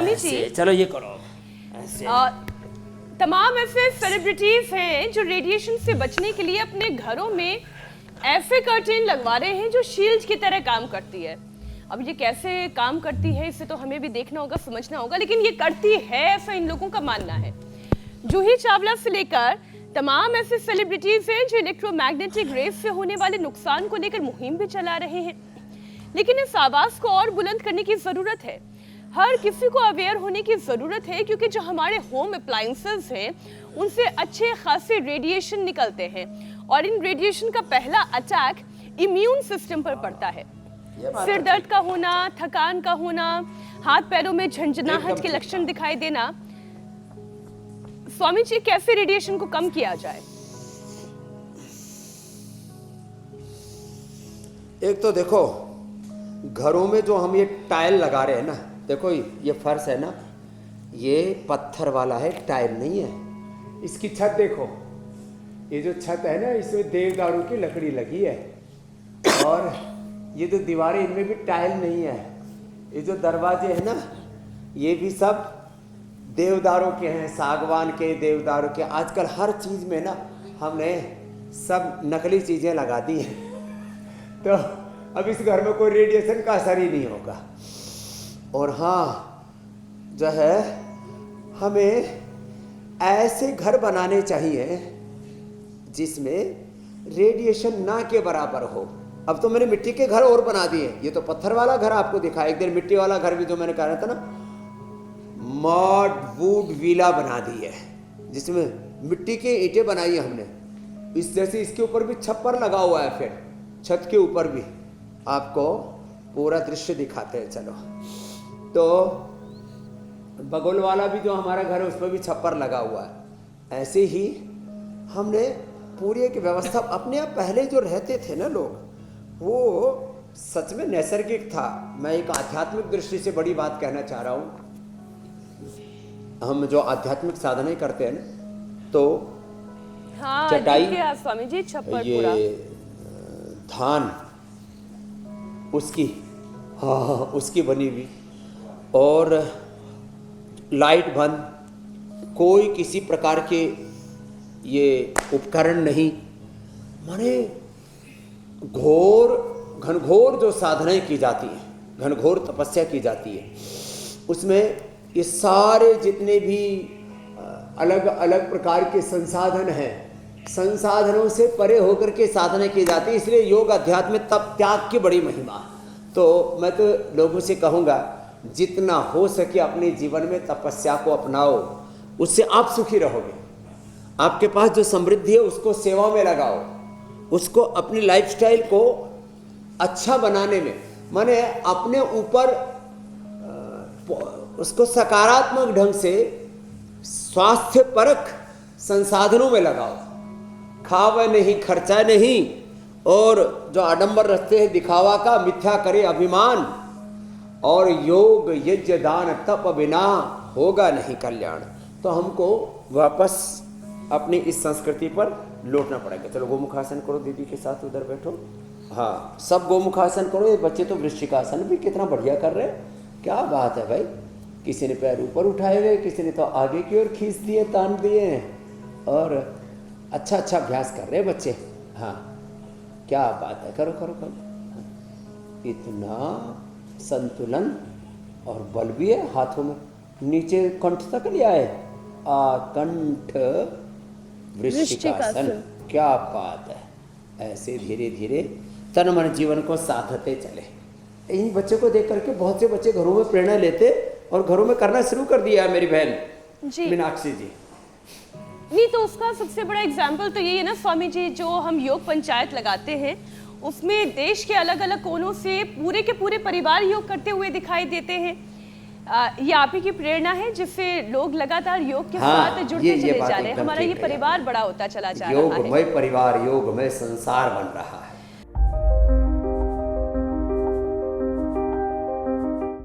स्वामी जी चलो ये करो ऐसे। तमाम ऐसे सेलिब्रिटीज हैं जो रेडिएशन से बचने के लिए अपने घरों में ऐसे कर्टेन लगवा रहे हैं जो शील्ड की तरह काम करती है। अब ये कैसे काम करती है इसे तो हमें भी देखना होगा, समझना होगा, लेकिन ये करती है ऐसा इन लोगों का मानना है। जूही चावला से लेकर तमाम ऐसे सेलिब्रिटीज हैं जो इलेक्ट्रोमैग्नेटिक रेस से होने वाले नुकसान को लेकर मुहिम भी चला रहे हैं, लेकिन इस आवाज को और बुलंद करने की जरूरत है। हर किसी को अवेयर होने की जरूरत है, क्योंकि जो हमारे होम अप्लायंसेस हैं उनसे अच्छे खासे रेडिएशन निकलते हैं और इन रेडिएशन का पहला अटैक इम्यून सिस्टम पर पड़ता है। सिर दर्द का होना, थकान का होना, हाथ पैरों में झंझनाहट के लक्षण दिखाई देना। स्वामी जी, कैसे रेडिएशन को कम किया जाए? एक तो देखो, घरों में जो हम ये टाइल लगा रहे हैं ना, देखो ये फर्श है ना, ये पत्थर वाला है, टाइल नहीं है। इसकी छत देखो, ये जो छत है ना, इसमें देवदारू की लकड़ी लगी है, और ये जो दीवारें इनमें भी टाइल नहीं है। ये जो दरवाजे हैं ना, ये भी सब देवदारों के हैं, सागवान के, देवदारों के। आजकल हर चीज़ में ना हमने सब नकली चीज़ें लगा दी हैं, तो अब इस घर में कोई रेडिएशन का असर ही नहीं होगा। और हाँ, जो है हमें ऐसे घर बनाने चाहिए जिसमें रेडिएशन ना के बराबर हो। अब तो मैंने मिट्टी के घर और बना दिए, ये तो पत्थर वाला घर आपको दिखा। एक दिन मिट्टी वाला घर भी जो मैंने कहा था ना, मड वुड विला बना दी है, जिसमें मिट्टी के ईंटें बनाई है हमने। इस जैसे इसके ऊपर भी छप्पर लगा हुआ है, फिर छत के ऊपर भी आपको पूरा दृश्य दिखाते हैं। चलो, तो बगल वाला भी जो हमारा घर है उस पर भी छप्पर लगा हुआ है। ऐसे ही हमने पूरी एक व्यवस्था अपने आप, पहले जो रहते थे ना लोग, वो सच में नैसर्गिक था। मैं एक आध्यात्मिक दृष्टि से बड़ी बात कहना चाह रहा हूँ। हम जो आध्यात्मिक साधनाएं करते हैं ना, तो हाँ, चटाई, स्वामी जी, छप्पर, ये पूरा धान उसकी, हाँ उसकी बनी हुई, और लाइट बंद, कोई किसी प्रकार के ये उपकरण नहीं। माने घनघोर जो साधनाएं की जाती हैं, घनघोर तपस्या की जाती है, उसमें ये सारे जितने भी अलग अलग प्रकार के संसाधन हैं, संसाधनों से परे होकर के साधना की जाती है। इसलिए योग अध्यात्म में तप त्याग की बड़ी महिमा। तो मैं तो लोगों से कहूँगा, जितना हो सके अपने जीवन में तपस्या को अपनाओ, उससे आप सुखी रहोगे। आपके पास जो समृद्धि है उसको सेवा में लगाओ, उसको अपनी लाइफस्टाइल को अच्छा बनाने में, माने अपने ऊपर उसको सकारात्मक ढंग से स्वास्थ्य परक संसाधनों में लगाओ। खावे नहीं, खर्चा नहीं, और जो आडंबर रखते हैं दिखावा का, मिथ्या करे अभिमान, और योग यज्ञ दान तप बिना होगा नहीं कल्याण। तो हमको वापस अपनी इस संस्कृति पर लौटना पड़ेगा। चलो गोमुखासन करो, दीदी के साथ उधर बैठो। हाँ, सब गोमुखासन करो। ये बच्चे तो वृश्चिकासन भी कितना बढ़िया कर रहे हैं, क्या बात है भाई। किसी ने पैर ऊपर उठाए हुए, किसी ने तो आगे की ओर खींच दिए, तान दिए हैं, और अच्छा अच्छा अभ्यास कर रहे हैं बच्चे। हाँ, क्या बात है, करो करो करो। इतना संतुलन और बल भी है हाथों में, नीचे कंठ तक लिया है, आकंठ वृश्चिकासन। क्या बात है। ऐसे धीरे धीरे तन मन जीवन को साधते चले। इन बच्चों को देख करके बहुत से बच्चे घरों में प्रेरणा लेते और घरों में करना शुरू कर दिया है। मेरी बहन मीनाक्षी जी नहीं, तो उसका सबसे बड़ा एग्जाम्पल तो यही है ना स्वामी जी, जो हम योग पंचायत लगाते हैं उसमें देश के अलग अलग कोनों से पूरे के पूरे परिवार योग करते हुए दिखाई देते हैं। ये आप ही की प्रेरणा है जिससे लोग लगातार योग के साथ जुड़ते चले जा रहे हैं। हमारा ये परिवार बड़ा होता चला जा रहा है। योगमय परिवार, योगमय संसार बन रहा है।